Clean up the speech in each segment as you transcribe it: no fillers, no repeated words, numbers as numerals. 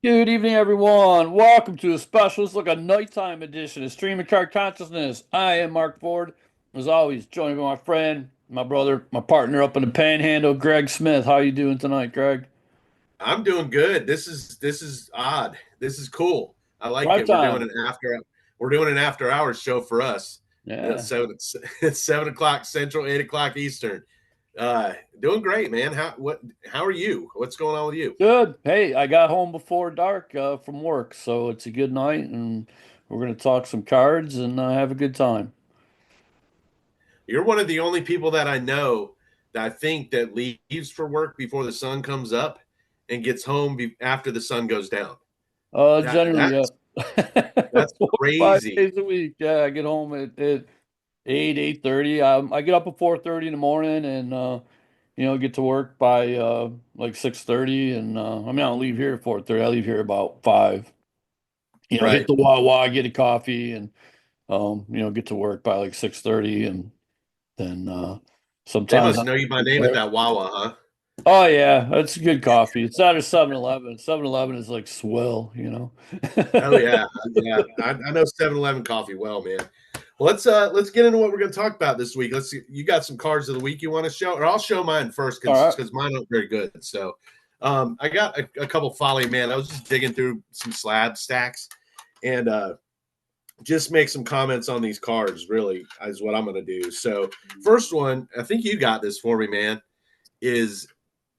Good evening, everyone. Welcome to a special, it's like a nighttime edition of Streaming Card Consciousness. I am Mark Ford. As always, joined by my friend, my brother, my partner up in the Panhandle, Greg Smith. How you doing tonight, Greg? I'm doing good. This is odd. This is cool. I like Drive it. time. We're doing an after hours show for us. Yeah. So it's 7 o'clock Central, 8 o'clock Eastern. Doing great, man. How are you? What's going on with you? Good. Hey, I got home before dark from work, so it's a good night, and we're going to talk some cards and have a good time. You're one of the only people that I know that I think that leaves for work before the sun comes up and gets home after the sun goes down. That Generally, that's that's 4 or 5 crazy. days a week. Yeah, I get home at 8:30. I get up at 4:30 in the morning and get to work by like 6:30 and I don't leave here at 4:30. I leave here about 5. Hit Right. the Wawa, get a coffee and get to work by like 6:30 and then They sometimes must I know you by name at that Wawa, huh? Oh yeah, that's good coffee. It's not a 7-Eleven. 7-Eleven is like swill. Oh yeah, yeah. I know 7-Eleven coffee well, man. Well, let's get into what we're going to talk about this week. Let's see. You got some cards of the week you want to show, or I'll show mine first All right. because mine aren't very good. So, I got a couple folly, man. I was just digging through some slab stacks and just make some comments on these cards. Really, is what I'm going to do. So, first one, I think you got this for me, man. Is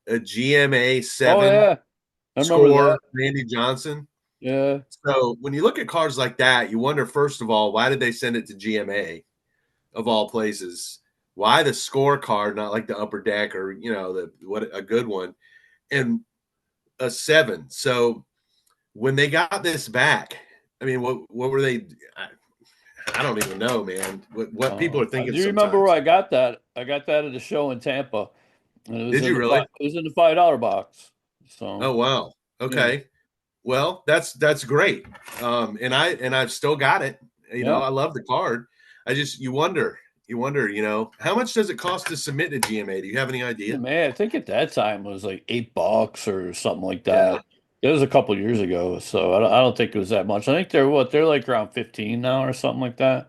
a GMA Oh seven yeah, I remember that. score Randy Johnson. Yeah. So when you look at cars like that, you wonder first of all, why did they send it to GMA of all places? Why the scorecard, not like the upper deck or the what a good one and a seven. So when they got this back, I mean, what were they? I don't even know, man. What people are I thinking do remember where sometimes. I got that. I got that at a show in Tampa, and it was Did in you really? the $5 box. So Oh wow. yeah, Okay. Well, that's great. I've still got it. yeah. I love the card. I just you wonder, how much does it cost to submit to GMA? Do you have any idea? Man, I think at that time it was like $8 or something like Yeah. that. It was a couple years ago, so I don't think it was that much. I think they're like around 15 now or something like that.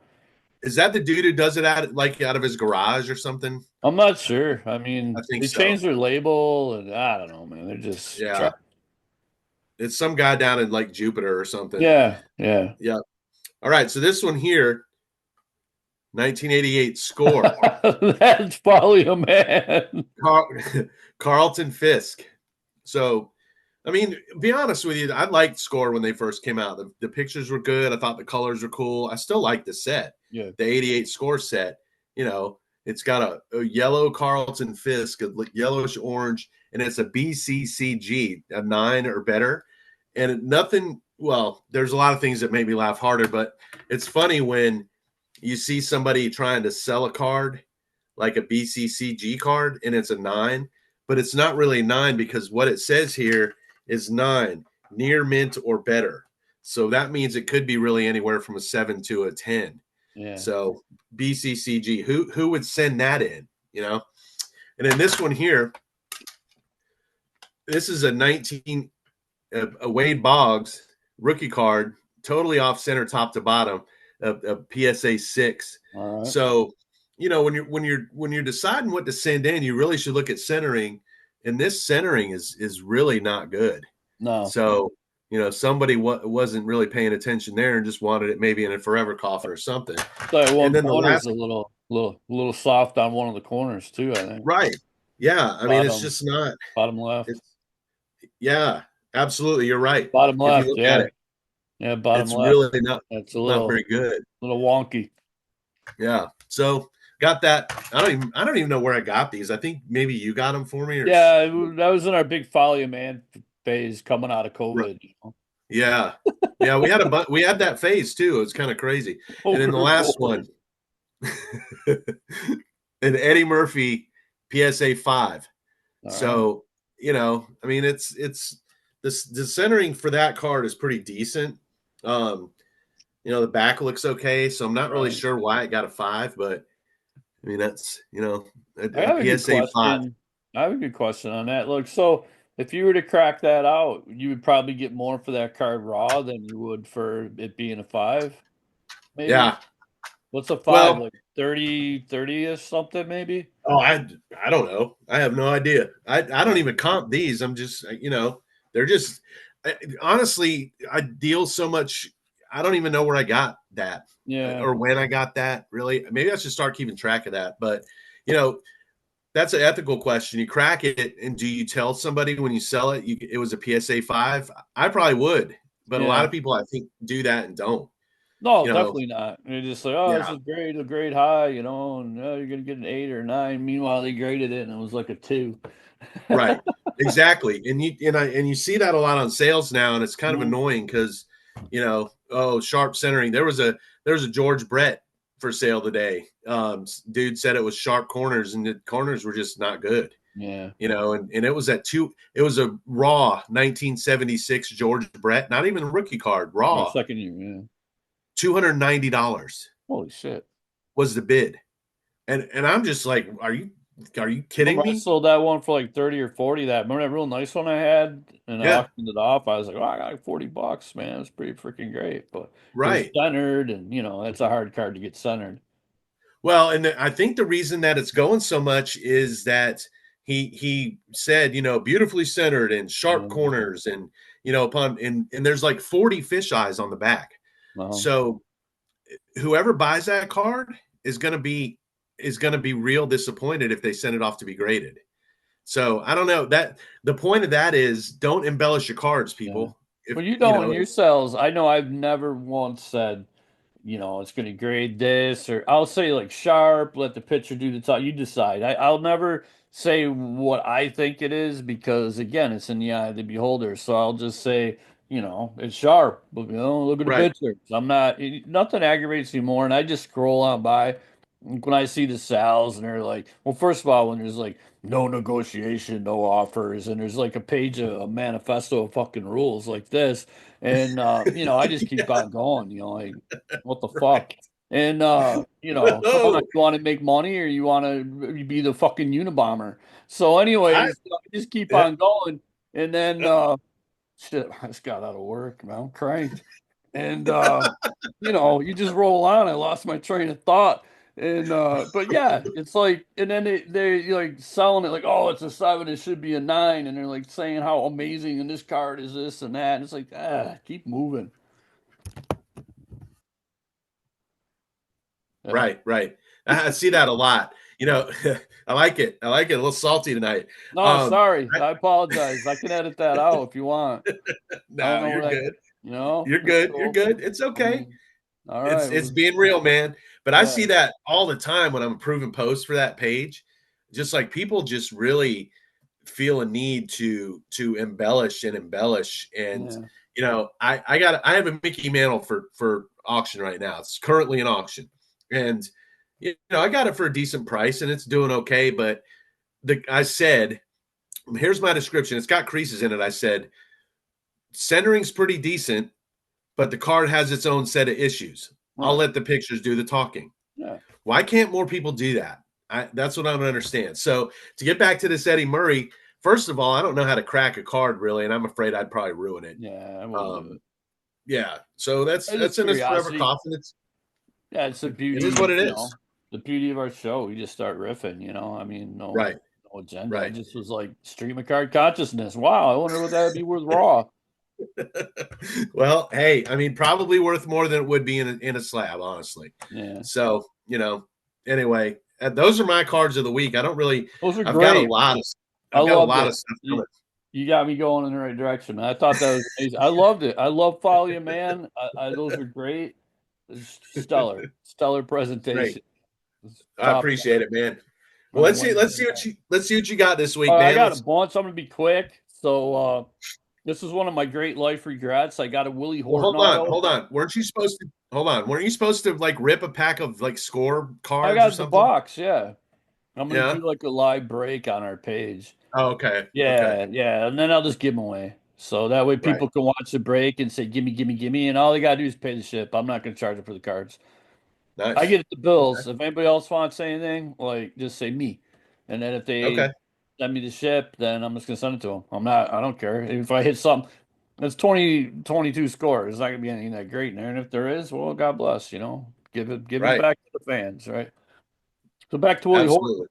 Is that the dude who does it out of his garage or something? I'm not sure. I I mean, think they so. changed their label, and I don't know, man. They're just trying. Yeah. It's some guy down in like Jupiter or something. Yeah, yeah. Yeah. All right. So this one here, 1988 score. That's probably a man. Carl, Carlton Fisk. So I mean, be honest with you, I liked Score when they first came out. The pictures were good. I thought the colors were cool. I still like the set, Yeah. the 88 Score set. It's got a yellow Carlton Fisk, a yellowish orange, and it's a BCCG, a 9 or better. And nothing, well, there's a lot of things that make me laugh harder, but it's funny when you see somebody trying to sell a card like a BCCG card and it's a 9, but it's not really 9 because what it says here is 9, near mint or better. So that means it could be really anywhere from a 7 to a 10. Yeah. So BCCG, who would send that in, you know? And then this one here, this is a 19 a Wade Boggs rookie card, totally off center top to bottom, a PSA 6. All right. So, when you're deciding what to send in, you really should look at centering, and this centering is really not good. No. So, somebody wasn't really paying attention there and just wanted it maybe in a forever coffin or something. That And one then the corner is last, a little soft on one of the corners too, I think. right. Yeah. I mean, it's Bottom, just not, bottom left. it's, yeah, absolutely. You're right. Bottom If you left, look at yeah. it, Yeah, bottom it's left. really not, That's a not little very good. little wonky. Yeah. So got that. I don't even know where I got these. I think maybe you got them for me or Yeah, that was in our big folly man phase coming out of COVID. yeah. Yeah, we had that phase too. It's kind of crazy. And then the COVID last gold. one, an Eddie Murphy PSA 5. All right. So, I mean it's this the centering for that card is pretty decent. Um, the back looks okay, so I'm not really Right. sure why it got a 5, but I mean that's, I a have a good PSA 5. question. I have a good question on that. Look, so if you were to crack that out, you would probably get more for that card raw than you would for it being a five, maybe. Yeah. What's a five? Well, Like 30-ish something, maybe? oh, I don't know. I have no idea. I don't Yeah. even comp these. I'm just they're just honestly I deal so much. I don't even know where I got that Yeah. or when I got that. Really, maybe I should start keeping track of that. But you know, that's an ethical question. You crack it, and do you tell somebody when you sell it it was a PSA 5? I probably would, but a lot Yeah. of people I think do that and don't. No, You know, definitely not. They're just like, oh, this yeah, is great, a grade high, and you're gonna get an 8 or 9. Meanwhile, they graded it and it was like a 2. right, exactly. And you see that a lot on sales now, and it's kind of Mhm. annoying because oh, sharp centering. There was a George Brett for sale today. Dude said it was sharp corners, and the corners were just not good. Yeah. And it was at two. It was a raw 1976 George Brett, not even a rookie card, My raw. second year, yeah. $290 Holy shit. was the bid, and I'm just like, are you kidding Remember I me? sold that one for like 30 or 40 that. Remember that real nice one I had and I Yeah, auctioned it off? I was like, oh, I got like $40, man. It's pretty freaking great. But it was right. centered and that's a hard card to get centered. Well, and I think the reason that it's going so much is that he said, beautifully centered and sharp Um, corners, and upon and there's like 40 fisheyes on the back. no. So whoever buys that card is going to be real disappointed if they send it off to be graded. So I don't know that the point of that is don't embellish your cards, Yeah. people. If Well, you you don't in know, your cells. I know I've never once said, it's going to grade this, or I'll say like sharp, let the pitcher do the talk. You decide. I'll never say what I think it is because, again, it's in the eye of the beholder. So I'll just say, it's sharp. But, look at the right, pitcher. I'm not, nothing aggravates me more. And I just scroll on by. When I see the sales and they're like, well, first of all, when there's like no negotiation, no offers, and there's like a page of a manifesto of fucking rules like this, and I just keep on going, like, what the fuck? right. And come on, Oh, you want to make money or you want to be the fucking Unabomber? So, I anyways, I just keep yeah, on going, and then shit, I just got out of work, man. I'm cranked. And you just roll on. I lost my train of thought. And but yeah, it's like and then they like selling it like, oh, it's a 7, it should be a 9, and they're like saying how amazing and this card is this and that. And it's like, keep moving. Yeah. right, right. I see that a lot. I like it. I like it. A little salty tonight. No, Um, sorry. I, I apologize. I can edit that out if you want. I don't no, know you're where that, good. You're it's good. You're cool. good. It's I okay. mean, all right. It's being real, man. But I see Yeah. that all the time when I'm approving posts for that page. Just like people just really feel a need to embellish and embellish. And Yeah. I have a Mickey Mantle for auction right now. It's currently in auction, and I got it for a decent price, and it's doing okay. But I said, here's my description. It's got creases in it. I said centering's pretty decent, but the card has its own set of issues. I'll Right. let the pictures do the talking. Yeah. Why can't more people do that? That's what I don't understand. So to get back to this Eddie Murray, first of all, I don't know how to crack a card really, and I'm afraid I'd probably ruin it. Yeah, I wouldn't do Um, it. yeah, so that's It's just that's in his forever curiosity. coffin. Yeah, it's the It is what beauty, it is. the beauty of our show. We just start riffing, I mean, Right, no agenda. I right. just was like stream of card consciousness. Wow, I wonder what that would be worth raw. Well, hey, I mean, probably worth more than it would be in a slab, honestly. Yeah, So anyway, those are my cards of the week. I don't really. those are I've got a great. lot of. I I've got a loved lot it. of stuff You, coming. you got me going in the right direction, man. I thought that was amazing. I loved it. I love Follow You, man. Those are great. Stellar Great. presentation. It's I top. appreciate it, man. Well, On a let's see what you got this week, I man. got a Let's. bunch. I'm gonna be quick. So this is one of my great life regrets. I got a Willie Well, Horton hold on, auto. hold on. Weren't you supposed to? Hold on. Weren't you supposed to like rip a pack of like score I cards or got the something? box, yeah. I'm gonna do Yeah. like a live break on our page. Oh, okay. Okay. Yeah, yeah, and then I'll just give them away. So that way Right. people can watch the break and say, gimme, gimme, gimme, and all they gotta do is pay the ship. I'm not gonna charge them for the cards. I Nice. get the bills. Okay. If anybody else wants anything, like just say me. And then if they Okay. send me the ship, then I'm just gonna send it to him. I don't care. If I hit something that's 22 scores, it's not gonna be anything that great in there. And if there is, well, God bless, give it Right. back to the fans, right? So back to Willie Horton. Absolutely.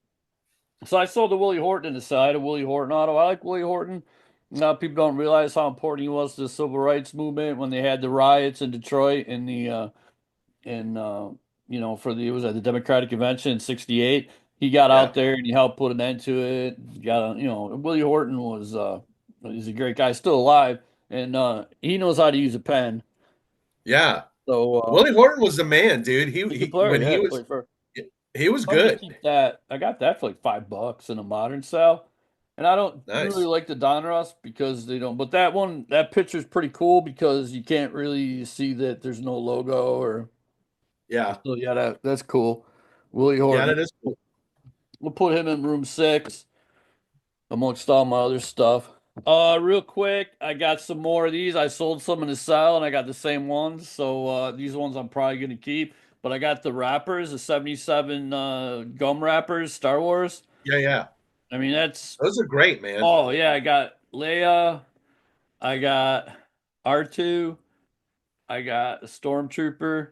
So I sold the Willie Horton in the side of Willie Horton Auto. I like Willie Horton. Now people don't realize how important he was to the civil rights movement when they had the riots in Detroit in the in for the it was at the Democratic Convention in '68. He got out Yeah. there and he helped put an end to it. Willie Horton was he's a great guy, still alive, and he knows how to use a pen. Yeah. So Willie Horton was the man, dude. he's a good player. Yeah, played for. He was I'm gonna good. keep that. I got that for like $5 in a modern cell. And I don't really Nice. like the Donruss because they don't. But that picture's pretty cool because you can't really see that there's no logo or. Yeah. So yeah, that's cool. Willie Yeah, Horton. that is cool. We'll put him in room 6 amongst all my other stuff. Real quick, I got some more of these. I sold some in the cell and I got the same ones. So these ones I'm probably gonna keep. But I got the wrappers, the 77 gum wrappers, Star Wars. Yeah, yeah. I mean, that's Those are great, man. oh yeah, I got Leia, I got R2, I got a Stormtrooper,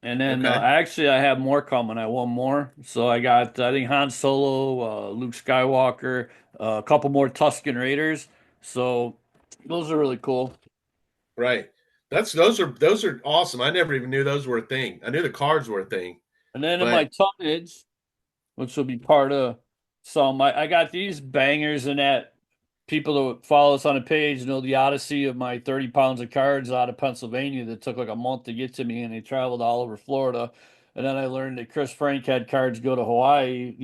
and then Okay. actually I have more coming. I want more. So I think Han Solo, Luke Skywalker, a couple more Tusken Raiders. So those are really cool. Right. Those are awesome. I never even knew those were a thing. I knew the cards were a thing, And then in my but tonnage, which will be part of some. I got these bangers in that people that follow us on the page know the odyssey of my 30 pounds of cards out of Pennsylvania that took like a month to get to me, and they traveled all over Florida. And then I learned that Chris Frank had cards go to Hawaii,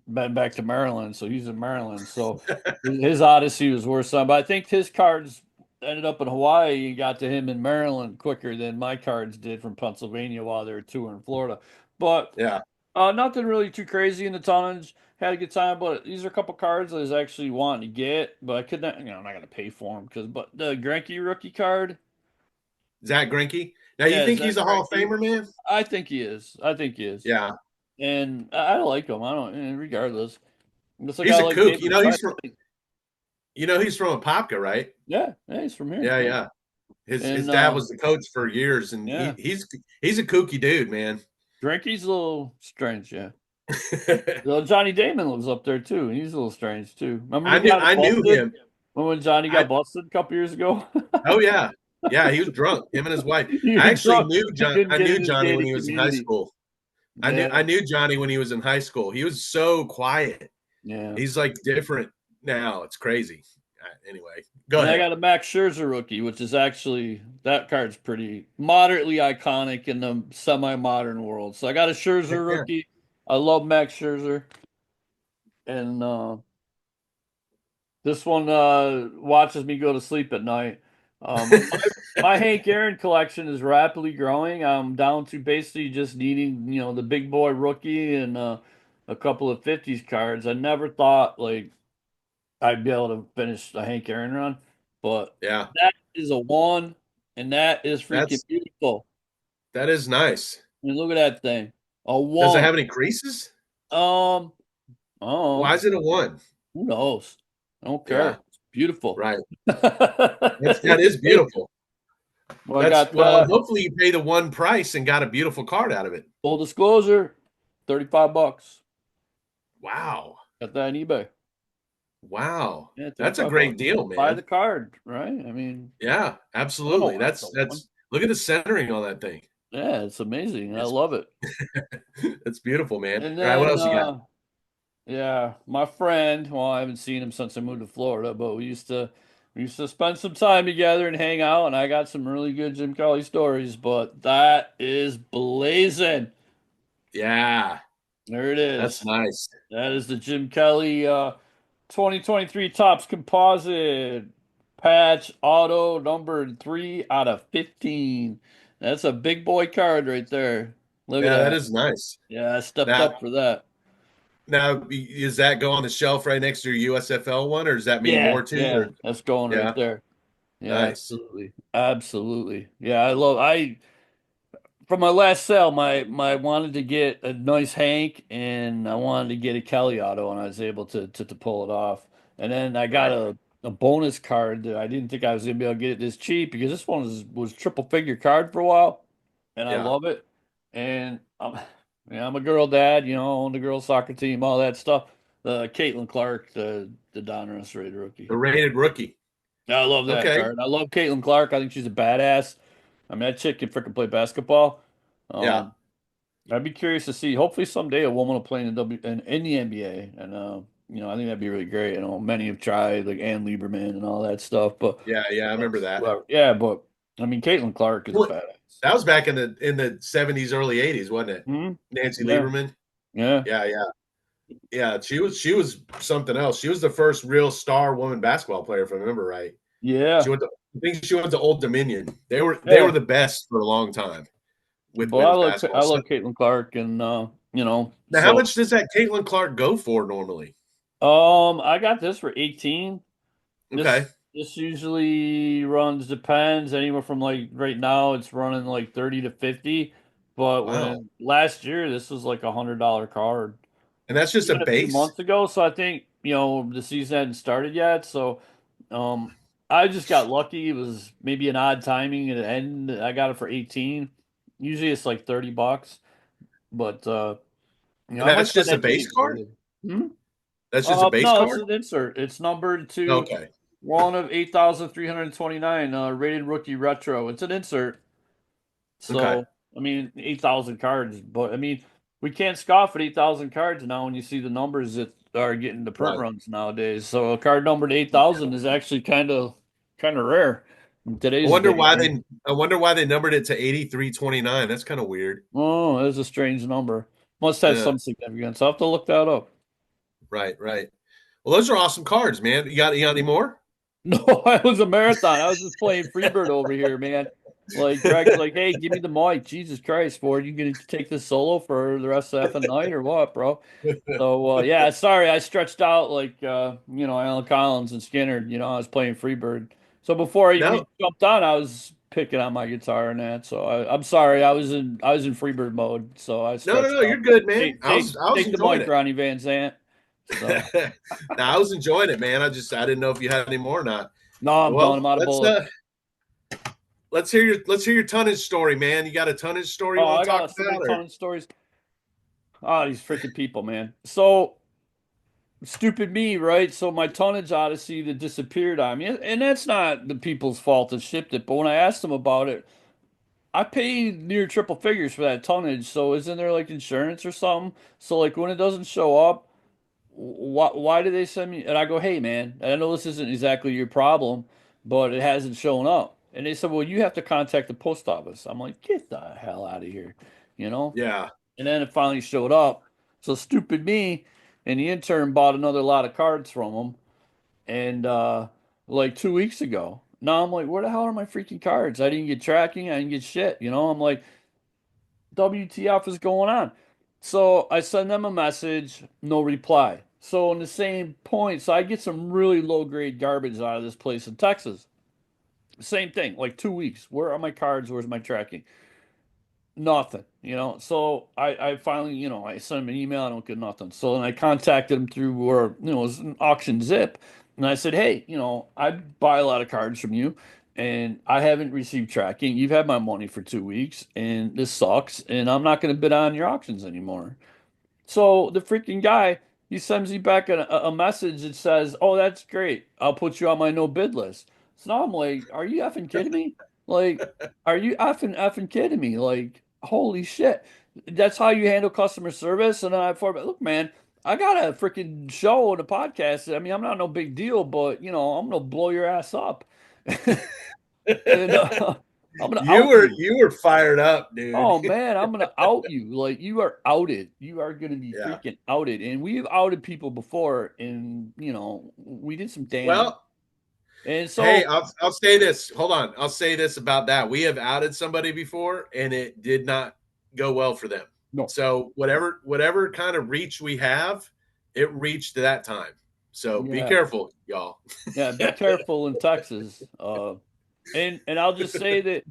been back to Maryland, so he's in Maryland. So his odyssey was worse some, but I think his cards ended up in Hawaii and got to him in Maryland quicker than my cards did from Pennsylvania while they were touring Florida. But yeah, nothing really too crazy in the tonnage. Had a good time, but these are a couple cards I was actually wanting to get, but I could not, I'm not gonna pay for them but the Greinke rookie card, Zach Greinke. Now you yeah, think he's Zach a Hall of Greinke, Famer, man? I think he is. I think he is, Yeah, and I like him. I don't, regardless. It's like I he's a like kook. David Price. He's from Apopka, right? Yeah, he's from here. Yeah, Yeah, yeah. His and dad was the coach for years, and yeah, he's a kooky dude, man. Greinke's a little strange. Yeah, well, Johnny Damon lives up there too, and he's a little strange too. Remember when he got I knew busted? him. When Johnny I got busted a couple years ago? Oh yeah, yeah. He was drunk. Him and his wife. He was drunk. He couldn't I get knew in his Johnny when gated he was in high community. school. Yeah, I knew Johnny when he was in high school. He was so quiet. yeah. He's like different now. It's crazy. Anyway, go And I ahead. got a Max Scherzer rookie, which is actually that card's pretty moderately iconic in the semi-modern world. So I got a Heck Scherzer yeah. rookie. I love Max Scherzer, and this one watches me go to sleep at night. My Hank Aaron collection is rapidly growing. I'm down to basically just needing, the big boy rookie and a couple of 50s cards. I never thought like I'd be able to finish a Hank Aaron run, but Yeah. that is a one, and that is freaking That's beautiful. that is nice. I mean, look at that thing, a Does it one. have any creases? Um, Why oh, is it a one? who knows? I don't Yeah, care. It's beautiful. right. That It's is amazing. beautiful. Well, I got Well, hopefully you pay the one price and got a beautiful card out of it. full disclosure, $35. Wow. Got that on eBay. Wow. Yeah, That's a 35 great bucks. deal, Buy the man. card, right? I mean, Yeah, I don't know absolutely. why it's a one. That's look at the centering on that thing. Yeah, it's amazing. I It's love it. it's beautiful, man. And All right, what then else you got? yeah, my friend, well, I haven't seen him since I moved to Florida, but we used to spend some time together and hang out, and I got some really good Jim Kelly stories, but that is blazing. Yeah, There it that's is. nice. That is the Jim Kelly 2023 Topps Composite patch auto numbered 3 out of 15. That's a big boy card right there. Look at Yeah, that that. is nice. Yeah, I stepped Now, up for that. does that go on the shelf right next to your USFL one, or does that mean Yeah, more to you? yeah, Or that's going right yeah, there. Yeah, nice. absolutely. Absolutely. Yeah, I from my last sale, my wanted to get a nice Hank and I wanted to get a Kelly auto, and I was able to pull it off. And then I got Right. a bonus card that I didn't think I was gonna be able to get it this cheap because this one was triple figure card for a while, and I Yeah. love it. And yeah, I'm a girl dad, own the girls soccer team, all that stuff. Caitlin Clark, the Donruss rated rookie. The rated rookie. Yeah, I love that Okay. card. I love Caitlin Clark. I think she's a badass. I mean, that chick can freaking play basketball. Yeah. Um, I'd be curious to see. Hopefully, someday a woman will play in the NBA, and I think that'd be really great. Many have tried, like Ann Lieberman and all that stuff, but Yeah. Yeah. I remember that. yeah, but I mean, Caitlin Clark is a Well, badass. that was back in the 70s, early 80s, wasn't it? Hmm. Nancy Yeah, Lieberman. yeah, Yeah. Yeah. Yeah. She was something else. She was the first real star woman basketball player, if I remember right. She yeah, went to I think she went to Old Dominion. They were yeah. the best for a long time with But I women's love basketball. I So love Caitlin Clark, and now, how so much does that Caitlin Clark go for normally? I got this for 18. Okay. This usually runs depends anywhere from like right now it's running like 30 to 50, but Wow. when last year this was like $100 card. And that's just a Even a few base? months ago, so I think, the season hadn't started yet, so I just got lucky. It was maybe an odd timing at the end. I got it for 18. Usually it's like $30, but And I might that's spend just a that base today. card? Hmm? That's just a base No, it's card? an insert. It's numbered to Okay. one of 8,329, rated rookie retro. It's an insert. Okay. So, I mean, 8,000 cards, but I mean, we can't scoff at 8,000 cards now when you see the numbers that are getting the print Right. runs nowadays. So, a card numbered 8,000 is actually kind of rare in I today's wonder day why and they age. I wonder why they numbered it to 8329. That's kind of weird. Oh, that's a strange number. Must have Yeah. some significance. I'll have to look that up. Right, right. Well, those are awesome cards, man. You got any more? No, I was a marathon. I was just playing Freebird over here, man. Like Greg's like, hey, give me the mic. Jesus Christ, Ford, you gonna take this solo for the rest of the effing night or what, bro? So yeah, sorry, I stretched out like Alan Collins and Skinner. I was playing Freebird. So before No, we jumped on, I was picking on my guitar and that. So I'm sorry, I was in Freebird mode. So I no, no, stretched no. out. You're good, man. Take I take was I was take the enjoying mic, it. Ronnie Van Zant. So Now I was enjoying it, man. I didn't know if you had any more or not. no, I'm done. Well, I'm out of let's bullets. let's hear your tonnage story, man. You got a tonnage story you Oh, want I to talk got so many about, or ton of stories. Oh, these freaking people, man. So stupid me, right? So my tonnage odyssey that disappeared on me, and that's not the people's fault that shipped it. But when I asked them about it, I paid near triple figures for that tonnage. So isn't there like insurance or something? So like when it doesn't show up, why do they send me? And I go, hey man, I know this isn't exactly your problem, but it hasn't shown up. And they said, well, you have to contact the post office. I'm like, get the hell out of here, you know? yeah? And then it finally showed up. So stupid me and the intern bought another lot of cards from him. And like 2 weeks ago. Now I'm like, where the hell are my freaking cards? I didn't get tracking. I didn't get shit. I'm like, WTF is going on? So I send them a message, no reply. So in the same point, so I get some really low grade garbage out of this place in Texas. Same thing, like 2 weeks. Where are my cards? Where's my tracking? Nothing. So I finally, I sent him an email, I don't get nothing. So then I contacted him through where, it was an auction zip. And I said, hey, I buy a lot of cards from you and I haven't received tracking. You've had my money for 2 weeks and this sucks. And I'm not going to bid on your auctions anymore. So the freaking guy, he sends me back a message that says, "Oh, that's great. I'll put you on my no bid list." So now I'm like, "Are you effing kidding me? Like, are you effing kidding me? Like, holy shit! That's how you handle customer service?" And then I thought, look, man, I got a freaking show and a podcast. I mean, I'm not no big deal, but I'm gonna blow your ass up, and I'm gonna you out were you. you were fired up, dude. Oh man, I'm gonna out you. Like you are outed. You are gonna be Yeah. freaking outed. And we've outed people before, and we did some damage. Well, And hey, so I'll say this. Hold on. I'll say this about that. We have outed somebody before, and it did not go well for them. no, So whatever kind of reach we have, it reached that time. So be yeah, careful, y'all. yeah. Be careful in Texas. And I'll just say that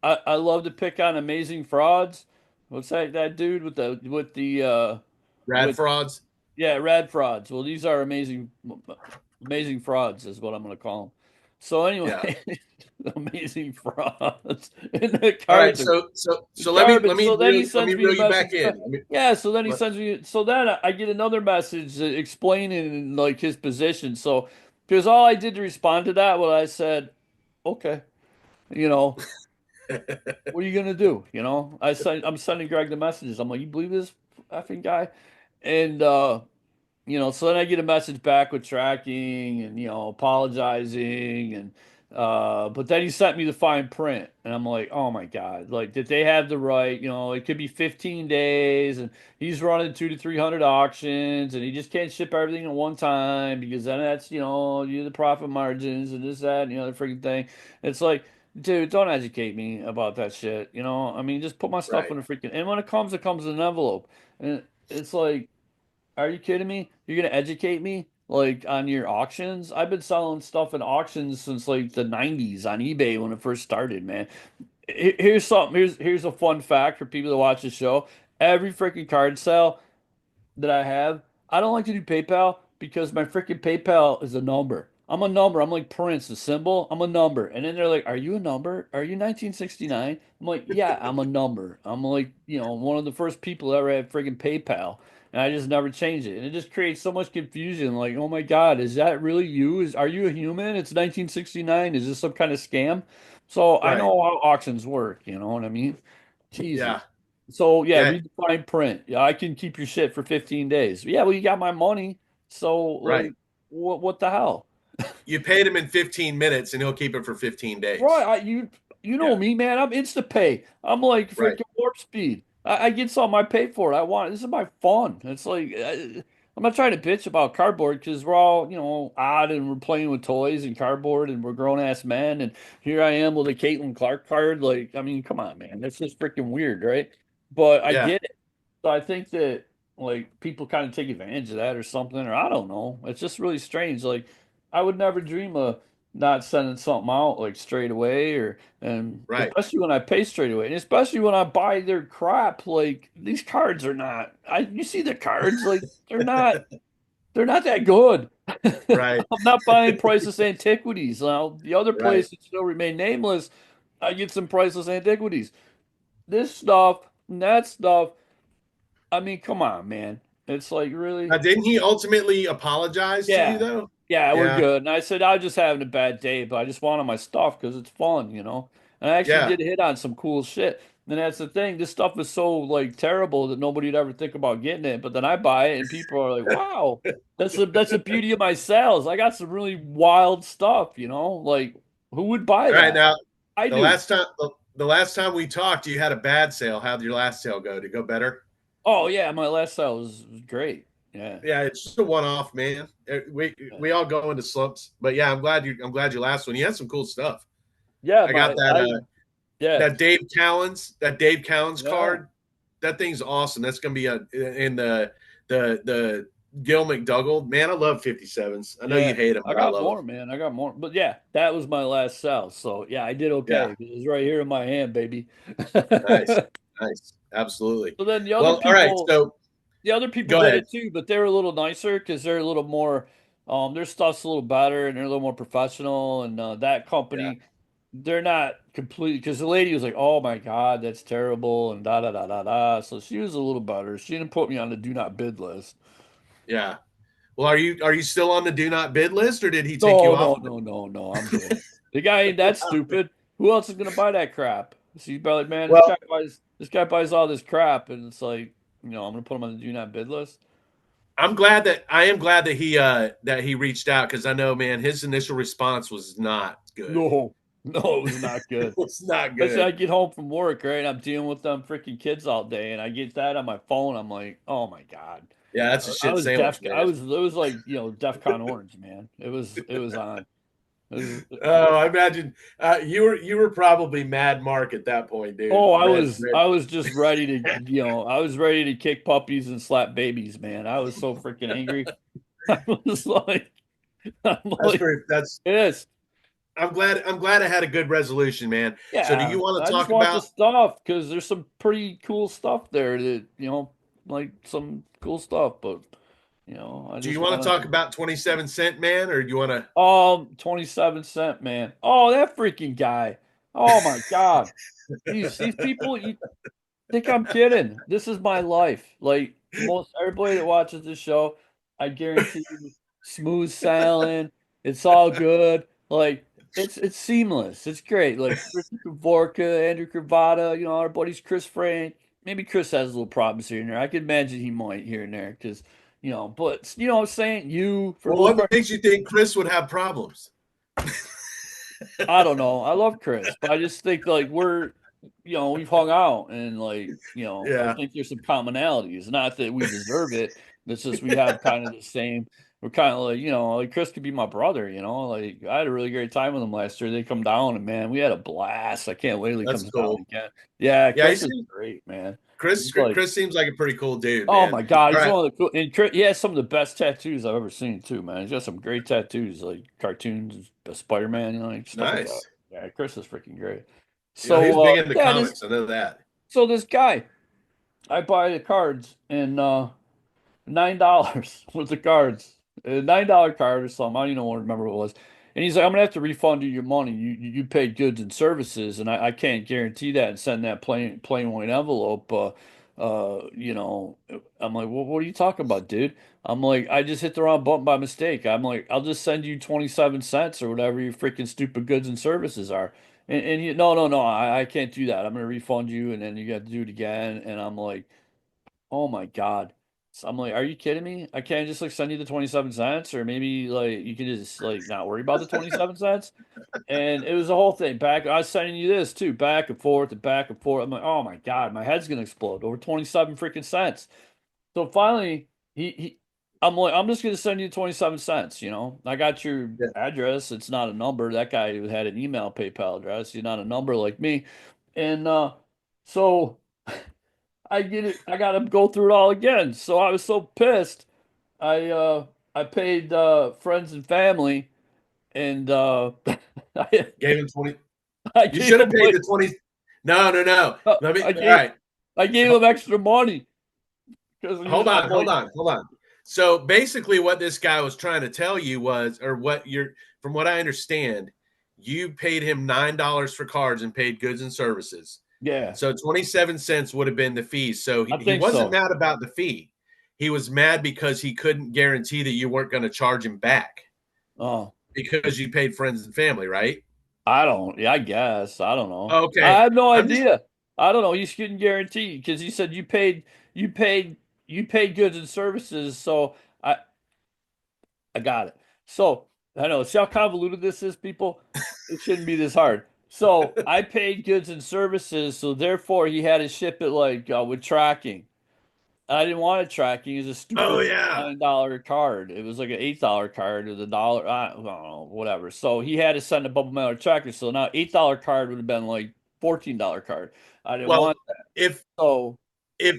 I love to pick on amazing frauds. What's that dude with the Rad with frauds. yeah, rad frauds. Well, these are amazing frauds is what I'm gonna call them. So Yeah. anyway, amazing frauds. And the All right. cards are So garbage. So then he let sends me me the reel you back message back. in. Yeah, so then he Let, sends me. So then I get another message explaining like his position. So because all I did to respond to that, well, I said, okay, you know, what are you gonna do? I'm sending Greg the messages. I'm like, you believe this effing guy? And so then I get a message back with tracking and apologizing and but then he sent me the fine print and I'm like, oh my God, like did they have the right, it could be 15 days and he's running 200 to 300 auctions and he just can't ship everything at one time because then that's, the profit margins and this, that, and the other freaking thing. It's like, dude, don't educate me about that shit. I mean, just put my stuff right. in a freaking, and when it comes in an envelope. And it's like, are you kidding me? You're gonna educate me like on your auctions? I've been selling stuff in auctions since like the 90s on eBay when it first started, man. Here's something. Here's a fun fact for people that watch the show. Every freaking card sale that I have, I don't like to do PayPal because my freaking PayPal is a number. I'm a number. I'm like Prince, the symbol. I'm a number. And then they're like, "Are you a number? Are you 1969?" I'm like, "Yeah, I'm a number." I'm like, one of the first people that ever had freaking PayPal. And I just never changed it. And it just creates so much confusion. Like, oh my God, is that really you? Are you a human? It's 1969. Is this some kind of scam? So I Right. know how auctions work, you know what I mean? Jesus. Yeah. So yeah, Yeah. read the fine print. Yeah, I can keep your shit for 15 days. Yeah, well, you got my money. So Right. like, what the hell? You paid him in 15 minutes and he'll keep it for 15 days. Right, you know Yeah. me, man. I'm Insta pay. I'm like Right. freaking warp speed. I get something, I pay for it. I want this is my fun. It's like I'm not trying to bitch about cardboard because we're all odd and we're playing with toys and cardboard and we're grown ass men and here I am with a Caitlin Clark card. Like, I mean, come on, man. That's just freaking weird, right? But I Yeah. get it. So I think that like people kind of take advantage of that or something, or I don't know. It's just really strange. Like I would never dream of not sending something out like straight away or and Right. especially when I pay straight away. And especially when I buy their crap, like these cards are not you see the cards, like they're not that good. Right. I'm not buying priceless antiquities. Now the other Right. place that still remain nameless, I get some priceless antiquities. This stuff, that stuff, I mean, come on, man. It's like really. Now, didn't he ultimately apologize to you Yeah. though? Yeah, we're Yeah. good. And I said, I was just having a bad day, but I just wanted my stuff because it's fun. And I actually Yeah. did hit on some cool shit. And that's the thing. This stuff is so like terrible that nobody'd ever think about getting it. But then I buy it and people are like, wow, that's the beauty of my sales. I got some really wild stuff. Like who would buy All right. that? Now, I the do. last time the last time we talked, you had a bad sale. How did your last sale go? Did it go better? Oh yeah, my last sale was great. Yeah. Yeah, it's just a one-off, man. We all go into slumps, but yeah, I'm glad you last one. You had some cool stuff. Yeah, I got yeah. That Dave Callens Yeah. card. That thing's awesome. That's gonna be in the Gil McDougall. Man, I love 57s. I know you Yeah, hate them, I but I got love them. more, man. I got more. But yeah, that was my last sell. So yeah, I did Yeah, okay. It was right here in my hand, baby. nice, nice, absolutely. So then the other Well, all right. people, So the other people go did ahead. it too, but they're a little nicer because they're a little more, their stuff's a little better and they're a little more professional. And that Yeah, company, they're not complete because the lady was like, "Oh my God, that's terrible," and da da da da da. So she was a little better. She didn't put me on the do not bid list. yeah. Well, are you still on the do not bid list, or did he take you No, off no, of it? no, no, no. I'm good. The guy ain't that stupid. Who else is gonna buy that crap? So you probably like, man, this Well, guy buys all this crap, and it's like, I'm gonna put him on the do not bid list. I am glad that he reached out because I know, man, his initial response was not good. No, no, it was not It good. was not Especially I good. get home from work, right? I'm dealing with them freaking kids all day, and I get that on my phone. I'm like, oh my God. Yeah, that's a I shit was sandwich, I man. was it was like DEFCON orange, man. It was on. It was Oh, I imagine you were probably Mad Mark at that point, dude. Oh, I Red, was red. I was just ready to, I was ready to kick puppies and slap babies, man. I was so freaking angry. I was like, I'm That's like, pretty. That's it is. I'm glad I had a good resolution, man. So do Yeah, you want I to just talk want the about stuff because there's some pretty cool stuff there that, like some cool stuff, but I do just you want to want talk about 27 Cent Man, or do you want to? to 27 cent man. Oh, that freaking guy. Oh my God. These people, you think I'm kidding. This is my life. Like most everybody that watches this show, I guarantee you, smooth sailing. It's all good. Like it's seamless. It's great. Like Ricky Kavorka, Andrew Cravata, our buddies Chris Frank. Maybe Chris has little problems here and there. I can imagine he might here and there because, but what I'm saying? You for the Well, most what part, makes you think Chris would have problems? I don't know. I love Chris, but I just think like we've hung out and like, I Yeah, think there's some commonalities. Not that we deserve it. It's just we have kind of the same. We're kind of like, like Chris could be my brother, Like I had a really great time with him last year. They come down and man, we had a blast. I can't wait till he that's comes down cool. again. Yeah, Yeah, he Chris is seems great, man. Chris He's like, Chris seems like a pretty cool dude, oh man. my God, All he's right, one of the cool. And Chris, he has some of the best tattoos I've ever seen too, man. He's got some great tattoos, like cartoons, Spider-Man, like stuff like that. nice. Yeah, Chris is freaking great. He's So, big into yeah, this comics. I know that. so this guy, I buy the cards and $9 with the cards, a $9 card or something. I don't even remember what it was. And he's like, I'm gonna have to refund you your money. You paid goods and services, and I can't guarantee that and send that plain white envelope. I'm like, what are you talking about, dude? I'm like, I just hit the wrong button by mistake. I'm like, I'll just send you 27 cents or whatever your freaking stupid goods and services are. And he, no, I can't do that. I'm gonna refund you, and then you got to do it again. And I'm like. Oh my God. So I'm like, are you kidding me? I can't just like send you the 27 cents or maybe like you can just like not worry about the 27 cents. And it was a whole thing. I was sending you this too, back and forth and back and forth. I'm like, oh my God, my head's gonna explode over 27 freaking cents. So finally, he I'm like, I'm just gonna send you 27 cents, I got your Yeah. address. It's not a number. That guy who had an email PayPal address, he's not a number like me. And so I get it. I got to go through it all again. So I was so pissed. I paid friends and family, and I Gave him 20. I You gave should have them paid like the 20. No, no, no. Let me. I All gave right. I gave them extra money because Hold I'm on, hold like, on, hold on. So basically, what this guy was trying to tell you was, or what you're, from what I understand, you paid him $9 for cards and paid goods and services. yeah, So 27 cents would have been the fee. So he, I he think wasn't so. mad about the fee. He was mad because he couldn't guarantee that you weren't going to charge him back Oh, because you paid friends and family, right? I don't. Yeah, I guess I don't know. I Okay. have no I'm just idea. I don't know. You couldn't guarantee because you said you paid, you paid goods and services. So I got it. So I know. See how convoluted this is, people? It shouldn't be this hard. So I paid goods and services, so therefore he had to ship it like with tracking. I didn't want it tracking. It was a Oh stupid yeah. $9 card. It was like an $8 card or the dollar. I don't know, whatever. So he had to send a bubble mailer tracker. So now $8 card would have been like $14 card. I didn't Well, want that. if So if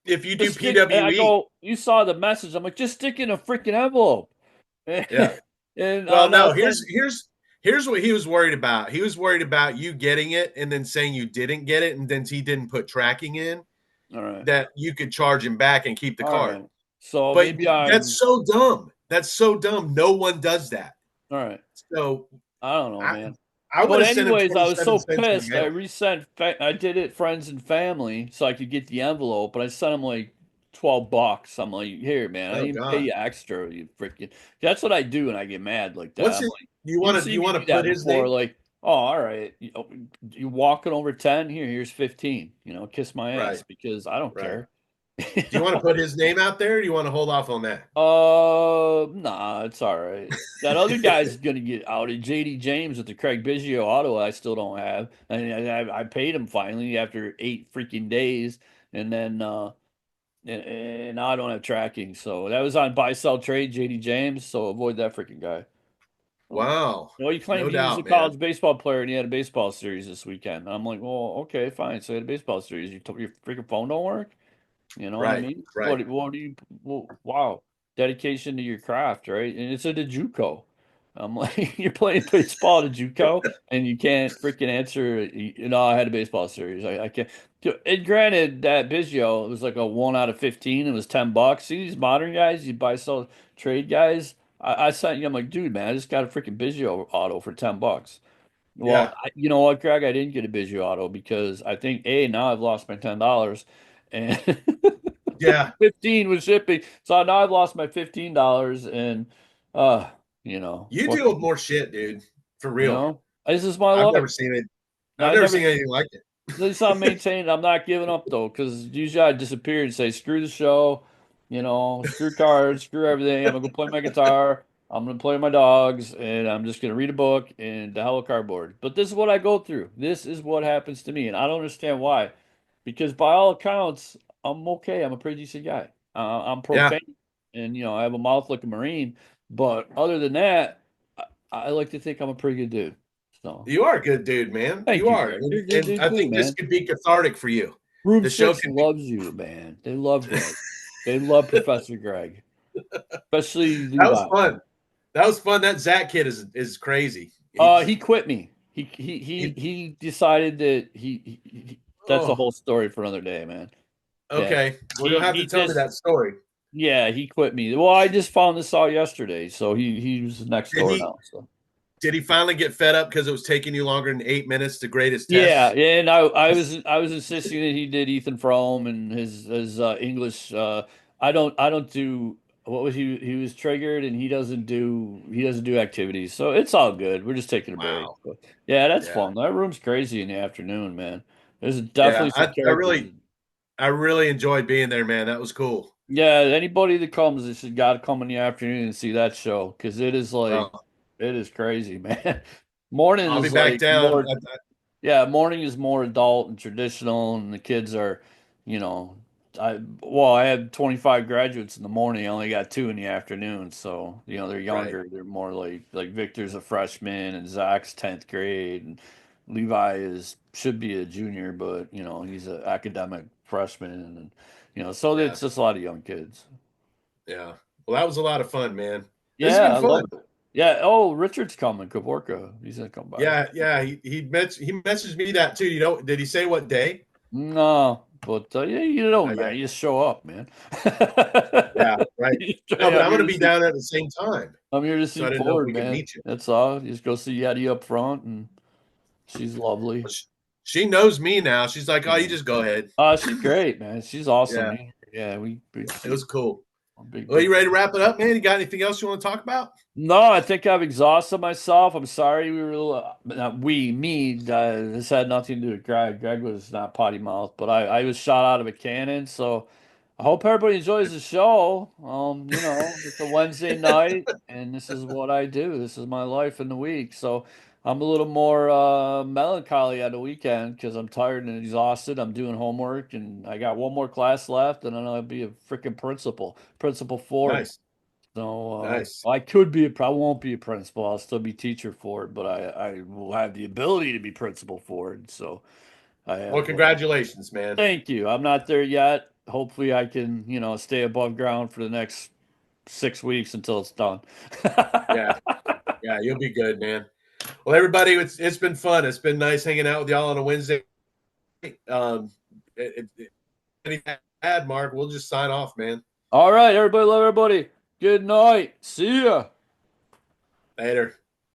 if you do just stick. And I PWE, go. You saw the message. I'm like, just stick in a freaking envelope. yeah. And Well, now no, it's here's saying, here's here's what he was worried about. He was worried about you getting it and then saying you didn't get it, and then he didn't put tracking in all right, that you could charge him back and keep the all card. right. So But maybe that's I'm so dumb. That's so dumb. No one does that. all right. So I don't know, I man. I would But have sent him anyways, I was 27 so cents in the pissed. I mail. resent. I did it friends and family so I could get the envelope, but I sent him like $12. I'm like, here, man. I Oh didn't pay God. you extra. You freaking. That's what I do when I get mad like that. What's I'm it? like, You want you've to do seen you me want do to put that his before. name? Like, oh, all right. You walking over 10? Here's 15. Kiss my Right, ass because I don't right. care. You Do you want to know? put his name out there or do you want to hold off on that? Nah, it's all right. That other guy's gonna get outed. JD James with the Craig Biggio auto I still don't have. And I paid him finally after 8 freaking days. And then and now I don't have tracking. So that was on buy sell trade, JD James. So avoid that freaking guy. Oh. Wow. Well, he No claimed he was a doubt, man. college baseball player and he had a baseball series this weekend. And I'm like, well, okay, fine. So he had a baseball series. Your freaking phone don't work? You know what I Right, mean? right. What do you, wow, dedication to your craft, right? And it's a JUCO. I'm like, you're playing baseball at JUCO and you can't freaking answer. I had a baseball series. I can't. And granted, that Biggio, it was like a 1 out of 15. It was $10. See these modern guys, you buy, sell, trade guys. I sent you. I'm like, dude, man, I just got a freaking Biggio auto for $10. Well, Yeah, you know what, Greg? I didn't get a Biggio auto because I think now I've lost my $10 and yeah. 15 was shipping. So now I've lost my $15 and uh, You what deal with more shit, dude. For you real. know, this is my I've life. never seen it. I've I never never seen anything like it. At least I'm maintaining. I'm not giving up though, because usually I disappear and say, "Screw the show," screw cards, screw everything. I'm gonna go play my guitar. I'm gonna play my dogs, and I'm just gonna read a book and the hell of cardboard. But this is what I go through. This is what happens to me, and I don't understand why. Because by all accounts, I'm okay. I'm a pretty decent guy. I'm Yeah, profane, and I have a mouth like a Marine. But other than that, I like to think I'm a pretty good dude. So you are a good dude, man. thank You you, are, Greg. You're a good and dude I too, think this man. could be cathartic for you. Room The show six could be. loves you, man. They love Greg. They love Professor Greg, especially That was Levi. fun. That was fun. That Zach kid is crazy. He quit me. He He decided that that's a oh whole story for another day, man. Yeah, okay. Well, you'll have to he tell me just that story. yeah he quit me. Well, I just found this out yesterday, so he was next Did door he? now. So. Did he finally get fed up because it was taking you longer than 8 minutes to grade his Yeah, tests? and I was insisting that he did Ethan Frome and his English. I don't do what was he was triggered and he doesn't do activities, so it's all good. We're just taking a break. Wow. But yeah, that's Yeah. fun. That room's crazy in the afternoon, man. There's Yeah. definitely some I characters. really I really enjoyed being there, man. That was cool. Yeah, anybody that comes, they should got to come in the afternoon and see that show because it is like Well, it is crazy, man. Morning I'll be is back like down. more. Yeah, morning is more adult and traditional, and the kids are, you know, I had 25 graduates in the morning. I only got two in the afternoon, so they're Right. younger. They're more like Victor's a freshman and Zach's 10th grade, and Levi is should be a junior, but he's an academic freshman, and so Yeah. it's just a lot of young kids. Yeah. Well, that was a lot of fun, man. This has Yeah, been I love fun. it. Yeah. Oh, Richard's coming. Kavorka. He's gonna come by. Yeah, yeah. He messaged me that too. Did he say what day? No, but yeah, you don't, Not man. yet. You just show up, man. Yeah, right. No, Yeah, but I'm going to be down there at the same time, I'm here to so I see didn't know if Ford, we could man. meet you. That's all. You just go see Yeti up front, and she's lovely. But she knows me now. She's like, "Oh, you Yeah. just go ahead." She's great, man. She's awesome. Yeah, Yeah, we it was see cool. a big, Well, big you ready to fan. wrap it up, man? You got anything else you want to talk about? No, I think I've exhausted myself. I'm sorry. Not me. This had nothing to do with Greg. Greg was not potty mouth, but I was shot out of a cannon. So I hope everybody enjoys the show. It's a Wednesday night, and this is what I do. This is my life in the week. So I'm a little more melancholy on the weekend because I'm tired and exhausted. I'm doing homework, and I got one more class left, and then I'll be a freaking Principal Ford. Nice, So nice. I could be I won't be a principal. I'll still be teacher for it, but I will have the ability to be principal for it. So I Well, have. congratulations, man. Thank you. I'm not there yet. Hopefully, I can stay above ground for the next 6 weeks until it's done. Yeah, yeah, you'll be good, man. Well, everybody, it's been fun. It's been nice hanging out with y'all on a Wednesday. Um, anything to add, Mark? We'll just sign off, man. All right, everybody, love everybody. Good night. See ya. Later.